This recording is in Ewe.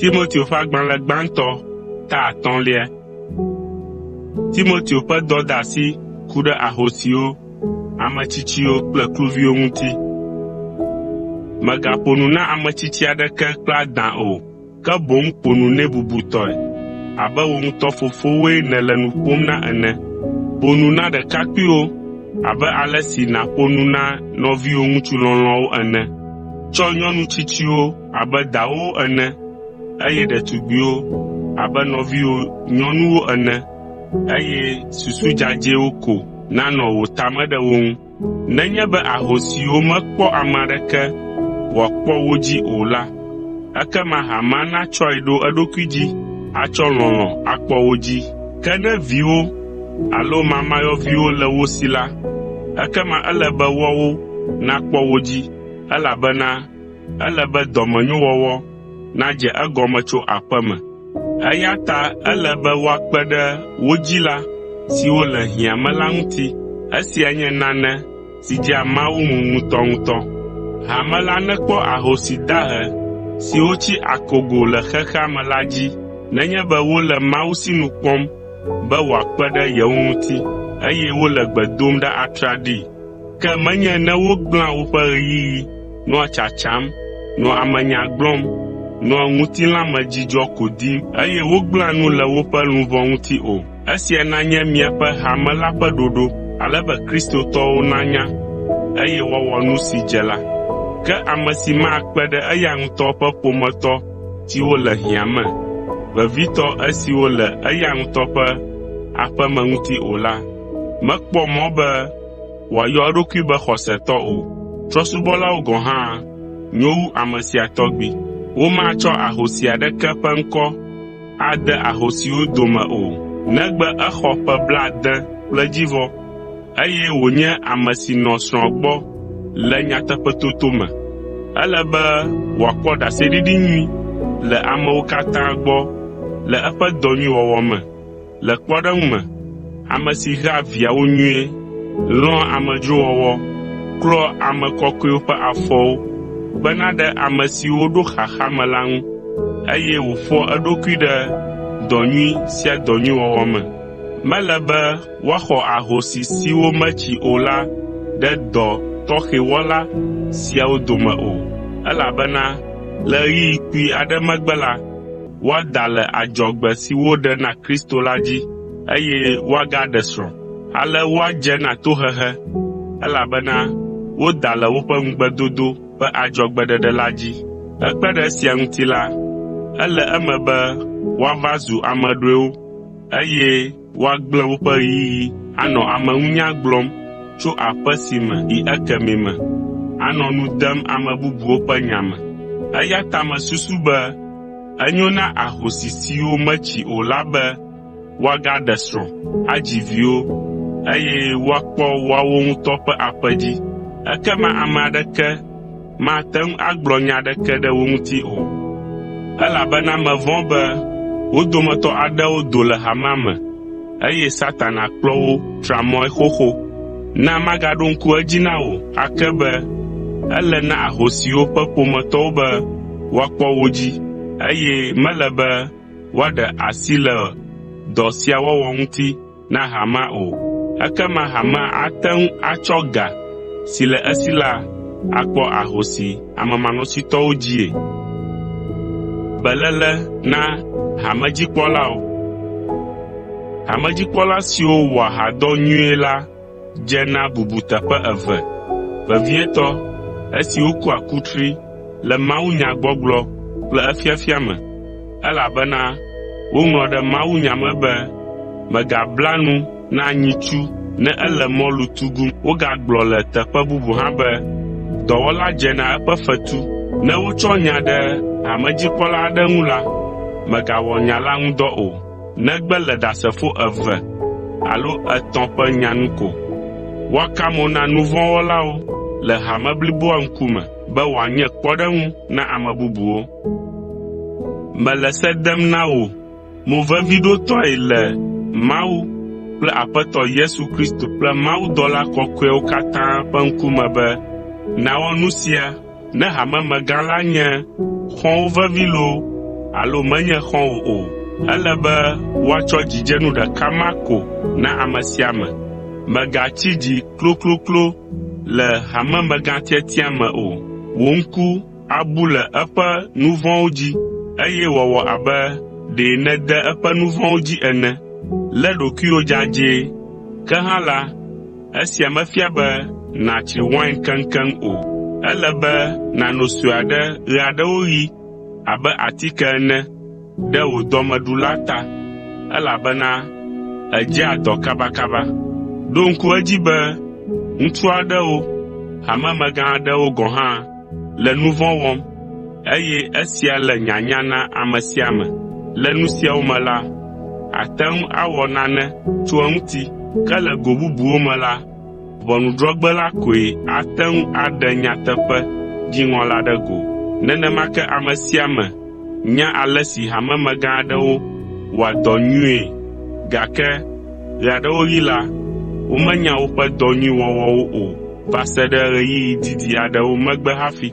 Timoteo ƒe agbalẽ gbãtɔ ta 5. Timoteo ƒe dɔdeasi ku ɖe ahosiwo, ametsitsiwo kple kluviwo ŋuti. Mègaƒo nu na ametsitsi aɖeke kple adã o, ke boŋ ƒo nu nɛ bubutɔe, abe wò ŋutɔ fofowoe nèle nu ƒom na ene. Ƒo nu na ɖekakpuiwo abe ale si nàƒo nu na nɔviwo ŋutsu lɔlɔ̃wo ene. Tsɔ nyɔnu tsitsiwo abe dawo ene, eye ɖetugbiwo abe nɔviwo nyɔnuwo ene, eye susu dzadzɛwo ko nanɔ wò tame ɖe wo ŋu. Nenye be ahosiwo mekpɔ ame aɖeke wòakpɔ wo dzi o la, ekema hama natsɔe ɖo eɖokui dzi atsɔ lɔlɔ̃ akpɔ wo dzi. Ke ne viwo alo mamayɔviwo le wo si la, ekema ele be woawo nakpɔ wo dzi, elabena ele be dɔmenyowɔwɔ nadze egɔme tso aƒe me. Eya ta ele be woakpe ɖe wo dzila siwo le hiã me la ŋuti. Esia nye nane si dzea Mawu ŋu ŋutɔŋutɔ. Hame la nekpɔ ahosi dahe siwo tsi akogo le xexea me la dzi, nenye be wole Mawu sinu kpɔm be wòakpe ɖe yewo ŋuti, eye wole gbe dom ɖa atraɖii. Ke menye ne wogblẽa woƒe ɣeyiɣi, nɔa tsatsam, nɔa amenya gblɔm, nɔa ŋutilãmedzidzɔ ko dim, eye wogblẽa nu le woƒe luʋɔ ŋuti o. Esia nanye miaƒe hame la ƒe ɖoɖo, ale be kristotɔwo nanya, eye woawɔ nu si dze la. Ke ame si makpe ɖe eya ŋutɔ ƒe ƒometɔ siwo le hiã me, vevitɔ esiwo le eya ŋutɔ ƒe aƒeme ŋuti o la, mekpɔ mɔ be wòayɔ eɖokui be xɔsetɔ o. Trɔ̃subɔlawo gɔ̃ hã nyo wu ame sia tɔgbi. Womatsɔ ahosi aɖeke ƒe ŋkɔ ade ahosiwo dome o, negbe exɔ ƒe 60 kple edzivɔ, eye wònye ame si nɔ srɔ̃ gbɔ le nyateƒetoto me. Ele be wòakpɔ ɖaseɖiɖi nyui le amewo katã gbɔ le eƒe dɔ nyui wɔwɔ me. Le kpɔɖeŋu me, ame si hea viawo nyuie, lɔ̃a amedzrowɔwɔ, klɔa ame kɔkɔewo ƒe afɔwo, bena ɖe ame siwo ɖo xaxa me la ŋu, eye wòƒoa eɖokui ɖe dɔ nyui sia dɔ nyui wɔwɔ me. Mele be woaxɔ ahosi siwo metsi o la ɖe dɔ tɔxɛ wɔla siawo dome o, elabena le ɣeyiɣi kpui aɖe megbe la, woada le adzɔgbe si woɖe na Kristo la dzi, eye woagaɖe srɔ̃. Ale woadze na tohehe, elabena woda le woƒe ŋugbedodo ƒe adzɔgbeɖeɖe la dzi. Ekpe ɖe esia ŋuti la, ele eme be woava zu ame ɖɔewo, eye woagblẽ woƒe ɣeyiɣi anɔ ameŋunya gblɔm tso aƒe si me yi ekemɛ me, anɔ nu dem ame bubuwo ƒe nya me. Eya ta mesusu be enyo na ahosi siwo metsi o la be woagaɖe srɔ̃, adzi viwo, eye woakpɔ woawo ŋutɔ ƒe aƒe dzi. Ekema ame aɖeke mate ŋu agblɔ nya aɖeke ɖe wo ŋuti o, elabena mevɔ̃ be wo dometɔ aɖewo do le hamea me, eye Satana kplɔ wo tra mɔe xoxo. Na magaɖo ŋku edzi na wò ake be ele na ahosiwo ƒe ƒometɔwo be woakpɔ wo dzi, eye mele be woaɖe asi le dɔ sia wɔwɔ ŋuti na hamea o. Ekema hamea ate ŋu atsɔ ga si le esi la akpɔ ahosi amemanɔsitɔwo dzie. Beléle na hamedzikpɔlawo. Hamedzikpɔla siwo wɔa hadɔ nyuie la dze na bubuteƒe 2. Vevietɔ, esiwo kua kutri le mawunya gbɔgblɔ kple efiafia me, elabena woŋlɔ ɖe mawunya me be megabla nu na nyitsu ne ele mɔlu tugum. Wogagblɔ le teƒe bubu hã be dɔwɔla dze na eƒe fetu. Ne wotsɔ nya ɖe hamedzikpɔla aɖe ŋu la, megawɔ nya la ŋu dɔ o, negbe le ɖasefo 2 alo 3 ƒe nya nu ko. Woaka mo na nu vɔ̃ wɔlawo le hame bliboa ŋkume be wòanye kpɔɖeŋu na ame bubuwo. Mele se dem na wò, moveviɖotɔe le Mawu kple Aƒetɔ Yesu Kristo kple mawudɔla kɔkɔewo katã ƒe ŋkume be nàwɔ nu sia ne hamemegã la nye xɔ̃wo vevi loo alo menye xɔ̃wò o. Ele be woatsɔ dzidzenu ɖeka ma ko na ame sia ame. Mègatsi dzi klokloklo le hamemegãtiatia me o. Wò ŋku abu le eƒe nu vɔ̃wo dzi, eye wòwɔ abe ɖe nède eƒe nu vɔ̃wo dzi ene. Lé ɖokuiwò dzadzɛ, ke hã la, esia mefia be nàtsri wain keŋkeŋ o. Ele be nàno sue aɖe ɣe aɖewo ɣi abe atike ene ɖe wò dɔmeɖu la ta, elabena èdzea dɔ kabakaba. Ɖo ŋku edzi be ŋutsu aɖewo, hamemegã aɖewo gɔ̃ hã le nu vɔ̃ wɔm, eye esia le nyanya na ame sia ame. Le nu siawo me la, ate ŋu awɔ nane tso eŋuti, ke le go bubuwo me la, ʋɔnudrɔ̃gbe la koe ate ŋu aɖe nyateƒe dziŋɔ la ɖe go. Nenema ke ame sia ame nya ale si hamemegã aɖewo wɔa dɔ nyuie, gake ɣe aɖewo ɣi la, womenya woƒe dɔ nyui wɔwɔwo o, va se ɖe ɣeyiɣi didi aɖewo megbe hafi.